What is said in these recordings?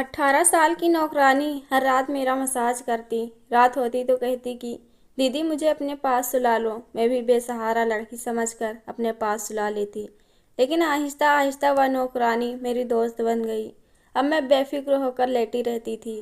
18 साल की नौकरानी हर रात मेरा मसाज करती। रात होती तो कहती कि दीदी मुझे अपने पास सुला लो। मैं भी बेसहारा लड़की समझकर अपने पास सुला लेती। लेकिन आहिस्ता आहिस्ता वह नौकरानी मेरी दोस्त बन गई। अब मैं बेफिक्र होकर लेटी रहती थी,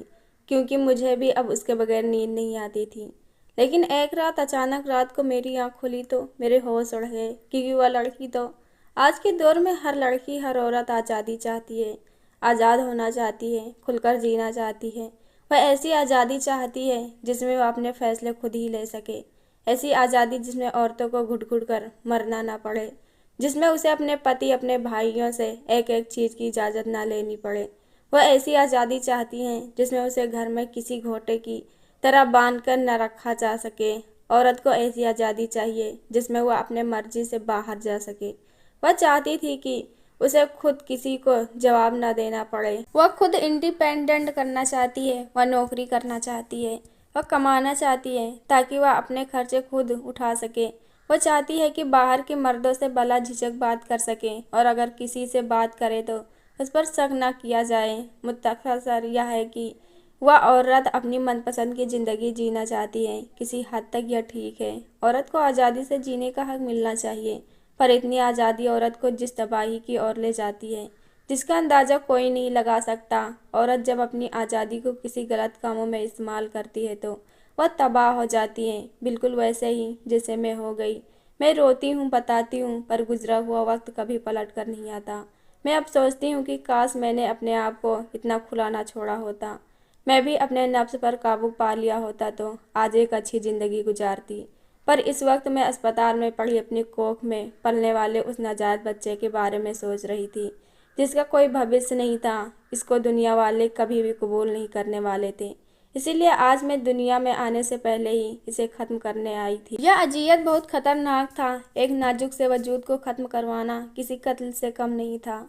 क्योंकि मुझे भी अब उसके बगैर नींद नहीं आती थी। लेकिन एक रात अचानक रात को मेरी आँख खुली तो मेरे होश उड़ गए, क्योंकि वह लड़की तो आज के दौर में हर लड़की हर औरत आज़ादी चाहती है, आज़ाद होना चाहती है, खुलकर जीना चाहती है। वह ऐसी आज़ादी चाहती है जिसमें वह अपने फैसले खुद ही ले सके। ऐसी आज़ादी जिसमें औरतों को घुट घुट कर मरना ना पड़े, जिसमें उसे अपने पति अपने भाइयों से एक एक चीज़ की इजाज़त ना लेनी पड़े। वह ऐसी आज़ादी चाहती हैं जिसमें उसे घर में किसी घोटे की तरह बांध कर न रखा जा सके। औरत को ऐसी आज़ादी चाहिए जिसमें वह अपने मर्जी से बाहर जा सके। वह चाहती थी कि उसे खुद किसी को जवाब न देना पड़े। वह खुद इंडिपेंडेंट करना चाहती है, वह नौकरी करना चाहती है, वह कमाना चाहती है ताकि वह अपने खर्चे खुद उठा सके। वह चाहती है कि बाहर के मर्दों से भला झिझक बात कर सके, और अगर किसी से बात करे तो उस पर शक न किया जाए। मुख्तसर यह है कि वह औरत अपनी मनपसंद की ज़िंदगी जीना चाहती है। किसी हद तक यह ठीक है, औरत को आज़ादी से जीने का हक मिलना चाहिए, पर इतनी आज़ादी औरत को जिस तबाही की ओर ले जाती है जिसका अंदाज़ा कोई नहीं लगा सकता। औरत जब अपनी आज़ादी को किसी गलत कामों में इस्तेमाल करती है तो वह तबाह हो जाती है, बिल्कुल वैसे ही जैसे मैं हो गई। मैं रोती हूँ, बताती हूँ, पर गुजरा हुआ वक्त कभी पलट कर नहीं आता। मैं अब सोचती हूँ कि काश मैंने अपने आप को इतना खुला ना छोड़ा होता। मैं भी अपने नफ्स पर काबू पा लिया होता तो आज एक अच्छी ज़िंदगी गुजारती। पर इस वक्त मैं अस्पताल में पड़ी अपनी कोख में पलने वाले उस नाजायज़ बच्चे के बारे में सोच रही थी, जिसका कोई भविष्य नहीं था। इसको दुनिया वाले कभी भी कबूल नहीं करने वाले थे। इसीलिए आज मैं दुनिया में आने से पहले ही इसे ख़त्म करने आई थी। यह अजियत बहुत ख़तरनाक था। एक नाजुक से वजूद को ख़त्म करवाना किसी कत्ल से कम नहीं था।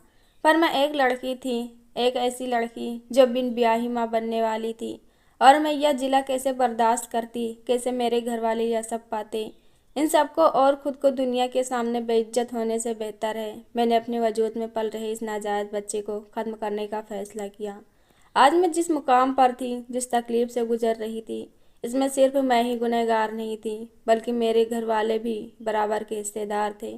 पर मैं एक लड़की थी, एक ऐसी लड़की जो बिन ब्याही माँ बनने वाली थी। और मैं यह जिला कैसे बर्दाश्त करती, कैसे मेरे घर वाले यह सब पाते। इन सबको और ख़ुद को दुनिया के सामने बेइज्जत होने से बेहतर है मैंने अपने वजूद में पल रहे इस नाजायज़ बच्चे को ख़त्म करने का फ़ैसला किया। आज मैं जिस मुकाम पर थी, जिस तकलीफ़ से गुजर रही थी, इसमें सिर्फ मैं ही गुनहगार नहीं थी, बल्कि मेरे घर वाले भी बराबर के हिस्सेदार थे।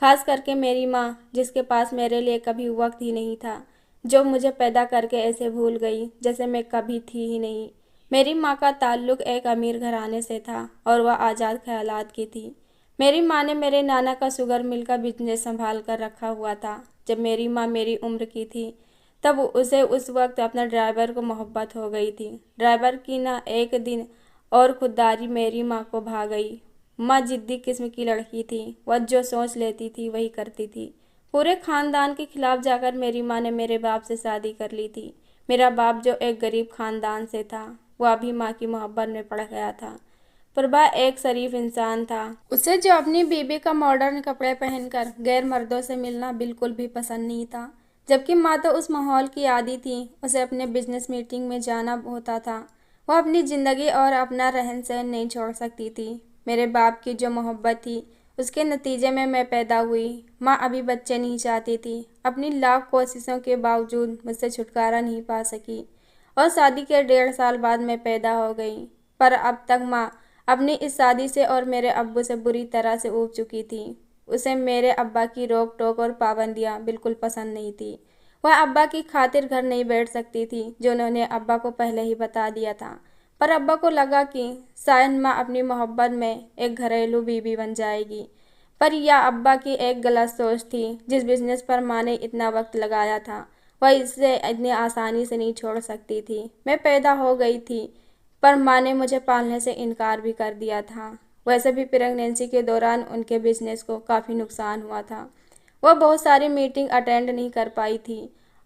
खास करके मेरी माँ, जिसके पास मेरे लिए कभी वक्त ही नहीं था, जो मुझे पैदा करके ऐसे भूल गई जैसे मैं कभी थी ही नहीं। मेरी माँ का ताल्लुक़ एक अमीर घराने से था और वह आज़ाद ख़यालात की थी। मेरी माँ ने मेरे नाना का शुगर मिल का बिजनेस संभाल कर रखा हुआ था। जब मेरी माँ मेरी उम्र की थी तब उसे उस वक्त अपने ड्राइवर को मोहब्बत हो गई थी। ड्राइवर की ना एक दिन और खुददारी मेरी माँ को भा गई। माँ जिद्दी किस्म की लड़की थी, वह जो सोच लेती थी वही करती थी। पूरे ख़ानदान के खिलाफ जाकर मेरी माँ ने मेरे बाप से शादी कर ली थी। मेरा बाप जो एक गरीब ख़ानदान से था, वह भी माँ की मोहब्बत में पड़ गया था। प्रभा एक शरीफ इंसान था। उसे जो अपनी बीबी का मॉडर्न कपड़े पहनकर गैर मर्दों से मिलना बिल्कुल भी पसंद नहीं था। जबकि माँ तो उस माहौल की आदी थी। उसे अपने बिजनेस मीटिंग में जाना होता था। वह अपनी ज़िंदगी और अपना रहन सहन नहीं छोड़ सकती थी। मेरे बाप की जो मोहब्बत थी, उसके नतीजे में मैं पैदा हुई। माँ अभी बच्चे नहीं चाहती थी। अपनी लाख कोशिशों के बावजूद मुझसे छुटकारा नहीं पा सकी और शादी के 1.5 साल बाद मैं पैदा हो गई। पर अब तक माँ अपनी इस शादी से और मेरे अब्बू से बुरी तरह से ऊब चुकी थी। उसे मेरे अब्बा की रोक टोक और पाबंदियाँ बिल्कुल पसंद नहीं थी। वह अब्बा की खातिर घर नहीं बैठ सकती थी, जो उन्होंने अब्बा को पहले ही बता दिया था। पर अब्बा को लगा कि शायद माँ अपनी मोहब्बत में एक घरेलू बीबी बन जाएगी। पर यह अब्बा की एक गलत सोच थी। जिस बिजनेस पर माँ ने इतना वक्त लगाया था, वह इसे इतनी आसानी से नहीं छोड़ सकती थी। मैं पैदा हो गई थी, पर माँ ने मुझे पालने से इनकार भी कर दिया था। वैसे भी प्रेगनेंसी के दौरान उनके बिजनेस को काफ़ी नुकसान हुआ था। वह बहुत सारी मीटिंग अटेंड नहीं कर पाई थी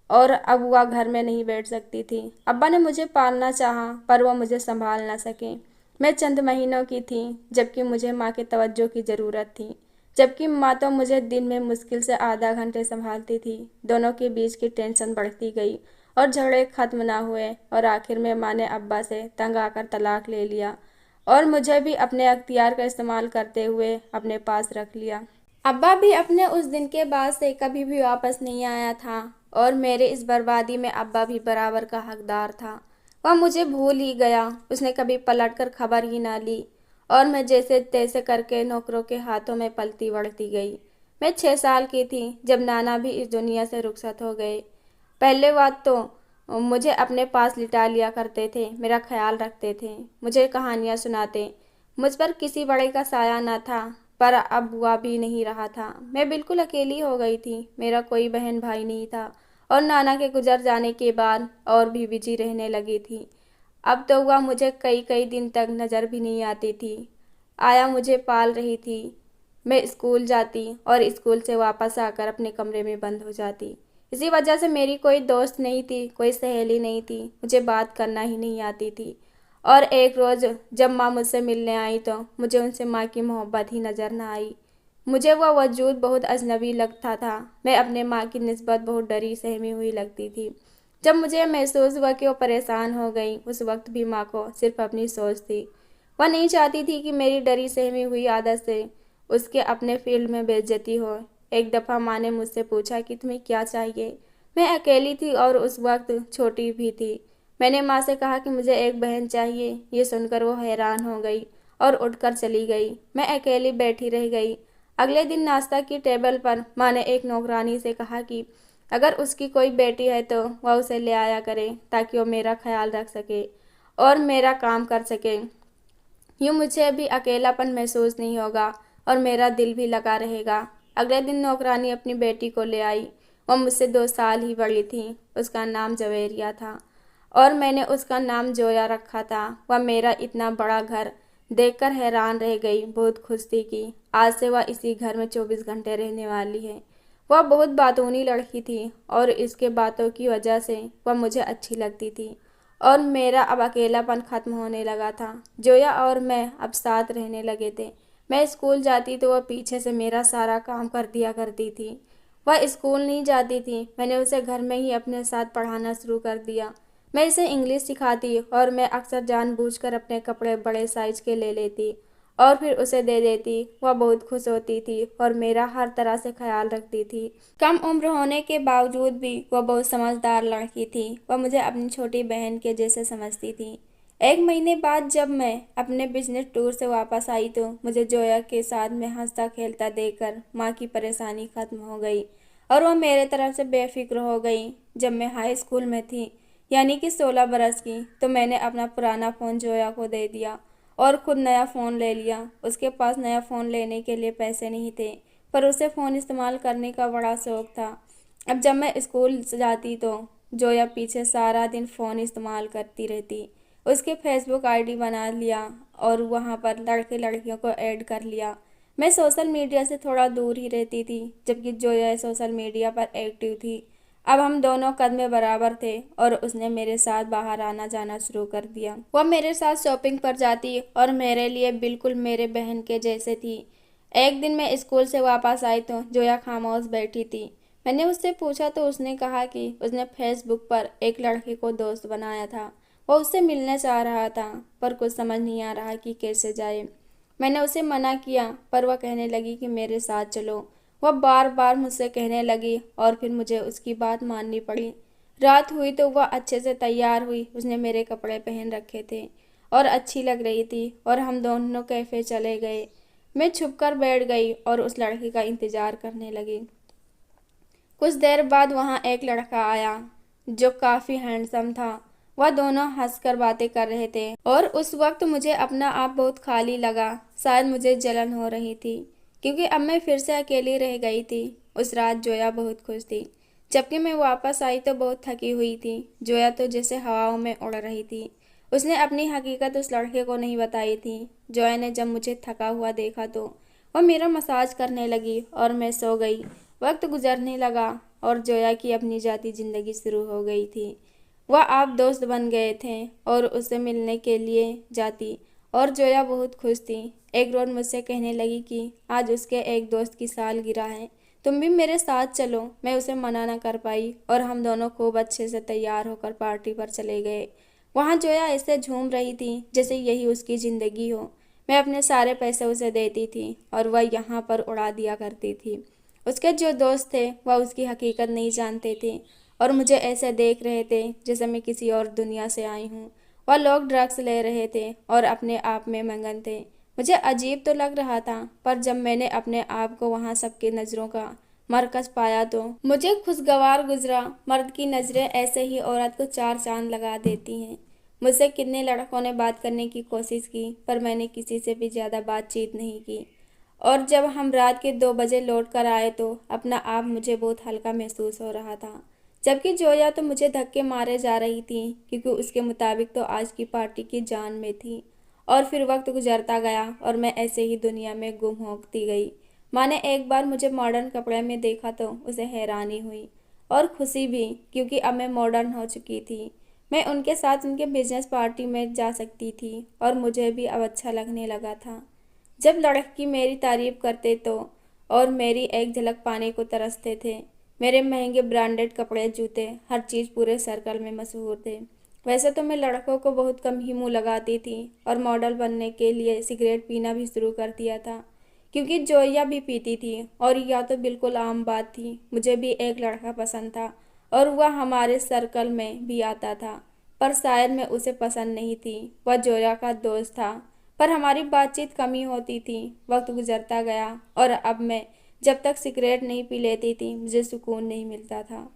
और अब वह घर में नहीं बैठ सकती थी। अब्बा ने मुझे पालना चाहा, पर वह मुझे संभाल ना सके। मैं चंद महीनों की थी, जबकि मुझे माँ की तवज्जो की ज़रूरत थी। जबकि माँ तो मुझे दिन में मुश्किल से आधा घंटे संभालती थी। दोनों के बीच की टेंशन बढ़ती गई और झगड़े खत्म ना हुए, और आखिर में माँ ने अब्बा से तंग आकर तलाक ले लिया और मुझे भी अपने अख्तियार का इस्तेमाल करते हुए अपने पास रख लिया। अब्बा भी अपने उस दिन के बाद से कभी भी वापस नहीं आया था और मेरे इस बर्बादी में अब्बा भी बराबर का हकदार था। वह मुझे भूल ही गया, उसने कभी पलट कर खबर ही ना ली और मैं जैसे तैसे करके नौकरों के हाथों में पलती बढ़ती गई। मैं 6 साल की थी जब नाना भी इस दुनिया से रुखसत हो गए। पहले बात तो मुझे अपने पास लिटा लिया करते थे, मेरा ख्याल रखते थे, मुझे कहानियाँ सुनाते। मुझ पर किसी बड़े का साया न था, पर अब हुआ भी नहीं रहा था। मैं बिल्कुल अकेली हो गई थी, मेरा कोई बहन भाई नहीं था और नाना के गुजर जाने के बाद और भी बिजी रहने लगी थी। अब तो वह मुझे कई कई दिन तक नज़र भी नहीं आती थी। आया मुझे पाल रही थी। मैं स्कूल जाती और स्कूल से वापस आकर अपने कमरे में बंद हो जाती। इसी वजह से मेरी कोई दोस्त नहीं थी, कोई सहेली नहीं थी, मुझे बात करना ही नहीं आती थी। और एक रोज़ जब माँ मुझसे मिलने आई तो मुझे उनसे माँ की मोहब्बत ही नज़र न आई। मुझे वह वजूद बहुत अजनबी लगता था। मैं अपने माँ की निस्बत बहुत डरी सहमी हुई लगती थी। जब मुझे महसूस हुआ कि वो परेशान हो गई, उस वक्त भी माँ को सिर्फ अपनी सोच थी। वह नहीं चाहती थी कि मेरी डरी सहमी हुई आदत से उसके अपने फील्ड में बेइज्जती हो। एक दफ़ा माँ ने मुझसे पूछा कि तुम्हें क्या चाहिए। मैं अकेली थी और उस वक्त छोटी भी थी। मैंने माँ से कहा कि मुझे एक बहन चाहिए। ये सुनकर वो हैरान हो गई और उठकर चली गई। मैं अकेली बैठी रह गई। अगले दिन नाश्ता की टेबल पर माँ ने एक नौकरानी से कहा कि अगर उसकी कोई बेटी है तो वह उसे ले आया करे ताकि वो मेरा ख्याल रख सके और मेरा काम कर सके। यूँ मुझे भी अकेलापन महसूस नहीं होगा और मेरा दिल भी लगा रहेगा। अगले दिन नौकरानी अपनी बेटी को ले आई। वह मुझसे 2 साल ही बड़ी थी। उसका नाम जवेरिया था और मैंने उसका नाम जोया रखा था। वह मेरा इतना बड़ा घर देखकर हैरान रह गई, बहुत खुश थी कि आज से वह इसी घर में 24 घंटे रहने वाली है। वह बहुत बातूनी लड़की थी और इसके बातों की वजह से वह मुझे अच्छी लगती थी और मेरा अब अकेलापन ख़त्म होने लगा था। जोया और मैं अब साथ रहने लगे थे। मैं स्कूल जाती तो वह पीछे से मेरा सारा काम कर दिया करती थी। वह स्कूल नहीं जाती थी, मैंने उसे घर में ही अपने साथ पढ़ाना शुरू कर दिया। मैं इसे इंग्लिश सिखाती और मैं अक्सर जानबूझकर अपने कपड़े बड़े साइज के ले लेती और फिर उसे दे देती। वह बहुत खुश होती थी और मेरा हर तरह से ख्याल रखती थी। कम उम्र होने के बावजूद भी वह बहुत समझदार लड़की थी। वह मुझे अपनी छोटी बहन के जैसे समझती थी। एक महीने बाद जब मैं अपने बिजनेस टूर से वापस आई तो मुझे जोया के साथ में हंसता खेलता देखकर माँ की परेशानी खत्म हो गई और वह मेरे तरफ से बेफिक्र हो गई। जब मैं हाई स्कूल में थी, यानी कि 16 बरस की, तो मैंने अपना पुराना फ़ोन जोया को दे दिया और खुद नया फ़ोन ले लिया। उसके पास नया फ़ोन लेने के लिए पैसे नहीं थे, पर उसे फ़ोन इस्तेमाल करने का बड़ा शौक़ था। अब जब मैं स्कूल जाती तो जोया पीछे सारा दिन फ़ोन इस्तेमाल करती रहती। उसके फेसबुक आईडी बना लिया और वहाँ पर लड़के लड़कियों को ऐड कर लिया। मैं सोशल मीडिया से थोड़ा दूर ही रहती थी, जबकि जोया सोशल मीडिया पर एक्टिव थी। अब हम दोनों कद में बराबर थे और उसने मेरे साथ बाहर आना जाना शुरू कर दिया। वह मेरे साथ शॉपिंग पर जाती और मेरे लिए बिल्कुल मेरे बहन के जैसे थी। एक दिन मैं स्कूल से वापस आई तो जोया खामोश बैठी थी। मैंने उससे पूछा तो उसने कहा कि उसने फेसबुक पर एक लड़के को दोस्त बनाया था। वो उससे मिलने चाह रहा था, पर कुछ समझ नहीं आ रहा कि कैसे जाए। मैंने उसे मना किया, पर वह कहने लगी कि मेरे साथ चलो। वह बार बार मुझसे कहने लगी और फिर मुझे उसकी बात माननी पड़ी। रात हुई तो वह अच्छे से तैयार हुई। उसने मेरे कपड़े पहन रखे थे और अच्छी लग रही थी और हम दोनों कैफ़े चले गए। मैं छुपकर बैठ गई और उस लड़के का इंतज़ार करने लगी। कुछ देर बाद वहाँ एक लड़का आया जो काफ़ी हैंडसम था। वह दोनों हंसकर बातें कर रहे थे और उस वक्त मुझे अपना आप बहुत खाली लगा। शायद मुझे जलन हो रही थी क्योंकि अब मैं फिर से अकेली रह गई थी। उस रात जोया बहुत खुश थी, जबकि मैं वापस आई तो बहुत थकी हुई थी। जोया तो जैसे हवाओं में उड़ रही थी। उसने अपनी हकीकत उस लड़के को नहीं बताई थी। जोया ने जब मुझे थका हुआ देखा तो वह मेरा मसाज करने लगी और मैं सो गई। वक्त गुजरने लगा और जोया की अपनी जाती ज़िंदगी शुरू हो गई थी। वह आप दोस्त बन गए थे और उससे मिलने के लिए जाती और जोया बहुत खुश थी। एक रोज़ मुझसे कहने लगी कि आज उसके एक दोस्त की सालगिरह है, तुम भी मेरे साथ चलो। मैं उसे मना न कर पाई और हम दोनों खूब अच्छे से तैयार होकर पार्टी पर चले गए। वहाँ जोया ऐसे झूम रही थी जैसे यही उसकी ज़िंदगी हो। मैं अपने सारे पैसे उसे देती थी और वह यहाँ पर उड़ा दिया करती थी। उसके जो दोस्त थे वह उसकी हकीकत नहीं जानते थे और मुझे ऐसे देख रहे थे जैसे मैं किसी और दुनिया से आई हूँ। वह लोग ड्रग्स ले रहे थे और अपने आप में मगन थे। मुझे अजीब तो लग रहा था, पर जब मैंने अपने आप को वहाँ सबकी नज़रों का मरकज पाया तो मुझे खुशगवार गुजरा। मर्द की नज़रें ऐसे ही औरत को चार चांद लगा देती हैं। मुझसे कितने लड़कों ने बात करने की कोशिश की, पर मैंने किसी से भी ज़्यादा बातचीत नहीं की। और जब हम रात के 2 बजे लौट कर आए तो अपना आप मुझे बहुत हल्का महसूस हो रहा था, जबकि जोया तो मुझे धक्के मारे जा रही थी, क्योंकि उसके मुताबिक तो आज की पार्टी की जान में थी। और फिर वक्त गुजरता गया और मैं ऐसे ही दुनिया में गुम होती गई। माँ ने एक बार मुझे मॉडर्न कपड़े में देखा तो उसे हैरानी हुई और खुशी भी, क्योंकि अब मैं मॉडर्न हो चुकी थी। मैं उनके साथ उनके बिजनेस पार्टी में जा सकती थी और मुझे भी अब अच्छा लगने लगा था। जब लड़की मेरी तारीफ करते तो और मेरी एक झलक पाने को तरसते थे। मेरे महंगे ब्रांडेड कपड़े, जूते, हर चीज़ पूरे सर्कल में मशहूर थे। वैसे तो मैं लड़कों को बहुत कम ही मुँह लगाती थी और मॉडल बनने के लिए सिगरेट पीना भी शुरू कर दिया था, क्योंकि जोया भी पीती थी और यह तो बिल्कुल आम बात थी। मुझे भी एक लड़का पसंद था और वह हमारे सर्कल में भी आता था, पर शायद मैं उसे पसंद नहीं थी। वह जोया का दोस्त था, पर हमारी बातचीत कम ही होती थी। वक्त गुजरता गया और अब मैं जब तक सिगरेट नहीं पी लेती थी मुझे सुकून नहीं मिलता था।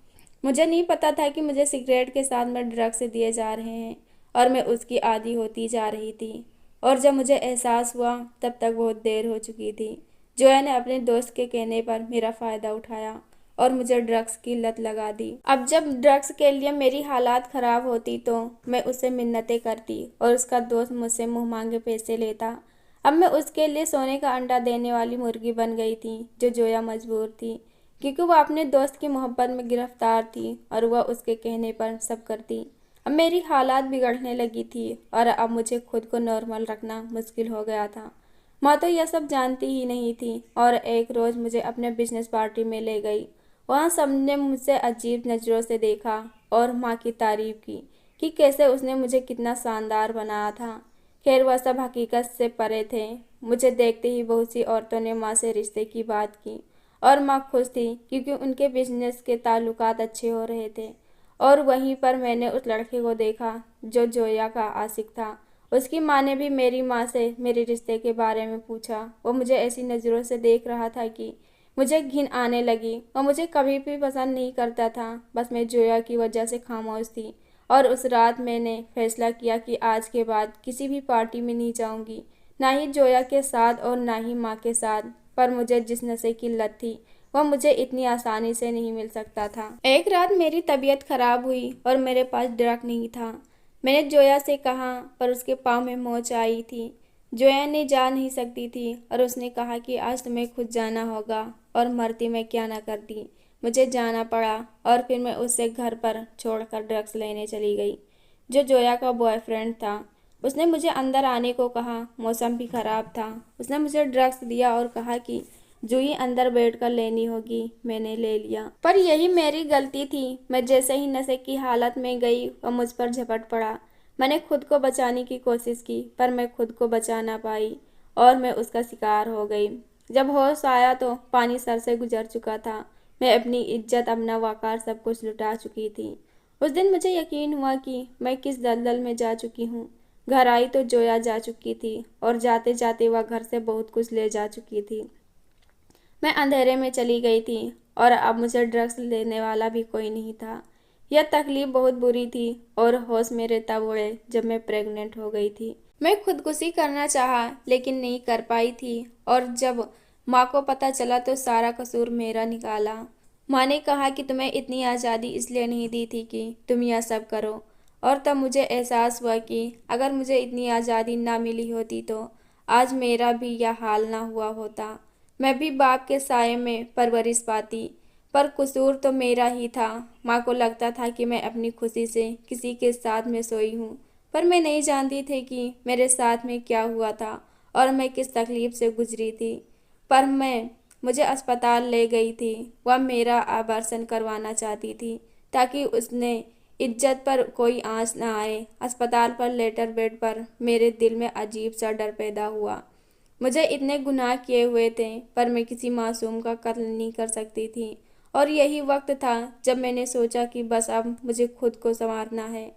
मुझे नहीं पता था कि मुझे सिगरेट के साथ में ड्रग्स दिए जा रहे हैं और मैं उसकी आदी होती जा रही थी। और जब मुझे एहसास हुआ तब तक बहुत देर हो चुकी थी। जोया ने अपने दोस्त के कहने पर मेरा फ़ायदा उठाया और मुझे ड्रग्स की लत लगा दी। अब जब ड्रग्स के लिए मेरी हालात ख़राब होती तो मैं उससे मिन्नतें करती और उसका दोस्त मुझसे मुँह मांगे पैसे लेता। अब मैं उसके लिए सोने का अंडा देने वाली मुर्गी बन गई थी, जो जोया मजबूर थी, क्योंकि वह अपने दोस्त की मोहब्बत में गिरफ्तार थी और वह उसके कहने पर सब करती। अब मेरी हालात बिगड़ने लगी थी और अब मुझे खुद को नॉर्मल रखना मुश्किल हो गया था। माँ तो यह सब जानती ही नहीं थी और एक रोज़ मुझे अपने बिजनेस पार्टी में ले गई। वहाँ सबने मुझसे अजीब नज़रों से देखा और माँ की तारीफ की कि कैसे उसने मुझे कितना शानदार बनाया था। खैर, वह सब हकीकत से परे थे। मुझे देखते ही बहुत सी औरतों ने माँ से रिश्ते की बात की और माँ खुश थी, क्योंकि उनके बिजनेस के ताल्लुकात अच्छे हो रहे थे। और वहीं पर मैंने उस लड़के को देखा जो जोया का आशिक था। उसकी माँ ने भी मेरी माँ से मेरे रिश्ते के बारे में पूछा। वो मुझे ऐसी नज़रों से देख रहा था कि मुझे घिन आने लगी। वो मुझे कभी भी पसंद नहीं करता था, बस मैं जोया की वजह से खामोश थी। और उस रात मैंने फैसला किया कि आज के बाद किसी भी पार्टी में नहीं जाऊंगी, ना ही जोया के साथ और ना ही माँ के साथ। पर मुझे जिस नशे की लत थी वह मुझे इतनी आसानी से नहीं मिल सकता था। एक रात मेरी तबीयत खराब हुई और मेरे पास ड्रग नहीं था। मैंने जोया से कहा, पर उसके पाँव में मोच आई थी। जोया ने जा नहीं सकती थी और उसने कहा कि आज तुम्हें खुद जाना होगा, और मरती मैं क्या ना करती। मुझे जाना पड़ा और फिर मैं उसे घर पर छोड़कर ड्रग्स लेने चली गई। जो जोया का बॉयफ्रेंड था उसने मुझे अंदर आने को कहा। मौसम भी ख़राब था। उसने मुझे ड्रग्स दिया और कहा कि जूही अंदर बैठकर लेनी होगी। मैंने ले लिया, पर यही मेरी गलती थी। मैं जैसे ही नशे की हालत में गई वह मुझ पर झपट पड़ा। मैंने खुद को बचाने की कोशिश की, पर मैं खुद को बचा ना पाई और मैं उसका शिकार हो गई। जब होश आया तो पानी सर से गुजर चुका था। मैं अपनी इज्जत, अपना वक़ार, सब कुछ लुटा चुकी थी। उस दिन मुझे यकीन हुआ कि मैं किस दलदल में जा चुकी हूँ। घर आई तो जोया जा चुकी थी और जाते जाते वह घर से बहुत कुछ ले जा चुकी थी। मैं अंधेरे में चली गई थी और अब मुझे ड्रग्स लेने वाला भी कोई नहीं था। यह तकलीफ बहुत बुरी थी और होश मेरे तब उड़े जब मैं प्रेग्नेंट हो गई थी। मैं खुदकुशी करना चाहा लेकिन नहीं कर पाई थी, और जब माँ को पता चला तो सारा कसूर मेरा निकाला। माँ ने कहा कि तुम्हें इतनी आज़ादी इसलिए नहीं दी थी कि तुम यह सब करो, और तब मुझे एहसास हुआ कि अगर मुझे इतनी आज़ादी ना मिली होती तो आज मेरा भी यह हाल ना हुआ होता। मैं भी बाप के साये में परवरिश पाती, पर कसूर तो मेरा ही था। माँ को लगता था कि मैं अपनी खुशी से किसी के साथ में सोई हूँ, पर मैं नहीं जानती थी कि मेरे साथ में क्या हुआ था और मैं किस तकलीफ से गुजरी थी। पर मुझे अस्पताल ले गई थी। वह मेरा आभूषण करवाना चाहती थी ताकि उसने इज्जत पर कोई आँच न आए। अस्पताल पर लेटर बेड पर मेरे दिल में अजीब सा डर पैदा हुआ। मुझे इतने गुनाह किए हुए थे, पर मैं किसी मासूम का कत्ल नहीं कर सकती थी और यही वक्त था जब मैंने सोचा कि बस अब मुझे खुद को संवारना है।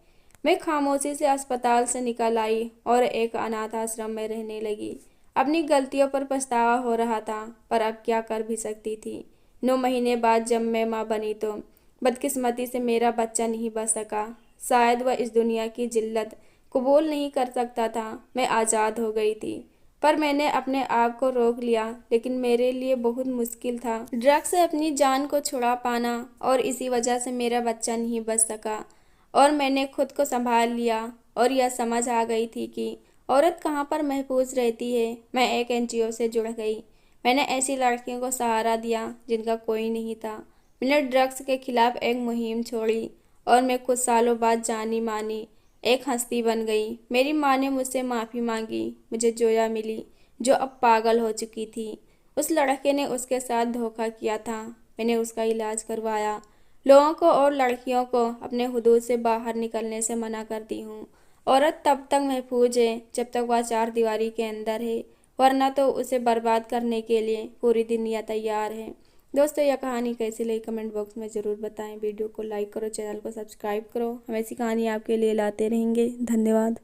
मैं खामोशी से अस्पताल से निकल आई और एक अनाथ आश्रम में रहने लगी। अपनी गलतियों पर पछतावा हो रहा था, पर अब क्या कर भी सकती थी। 9 महीने बाद जब मैं माँ बनी तो बदकिस्मती से मेरा बच्चा नहीं बच सका। शायद वह इस दुनिया की जिल्लत कबूल नहीं कर सकता था। मैं आज़ाद हो गई थी, पर मैंने अपने आप को रोक लिया, लेकिन मेरे लिए बहुत मुश्किल था ड्रग्स से अपनी जान को छुड़ा पाना, और इसी वजह से मेरा बच्चा नहीं बच सका। और मैंने खुद को संभाल लिया और यह समझ आ गई थी कि औरत कहाँ पर महफूज रहती है। मैं एक एनजीओ से जुड़ गई। मैंने ऐसी लड़कियों को सहारा दिया जिनका कोई नहीं था। मैंने ड्रग्स के खिलाफ एक मुहिम छोड़ी और मैं कुछ सालों बाद जानी मानी एक हस्ती बन गई। मेरी माँ ने मुझसे माफ़ी मांगी, मुझे जोया मिली जो अब पागल हो चुकी थी। उस लड़के ने उसके साथ धोखा किया था, मैंने उसका इलाज करवाया। लोगों को और लड़कियों को अपने हुदूद से बाहर निकलने से मना करती हूँ। औरत तब तक महफूज है जब तक वह चार दीवारी के अंदर है, वरना तो उसे बर्बाद करने के लिए पूरी दुनिया तैयार है। दोस्तों, यह कहानी कैसी लगी कमेंट बॉक्स में ज़रूर बताएं। वीडियो को लाइक करो, चैनल को सब्सक्राइब करो। हम ऐसी कहानी आपके लिए लाते रहेंगे। धन्यवाद।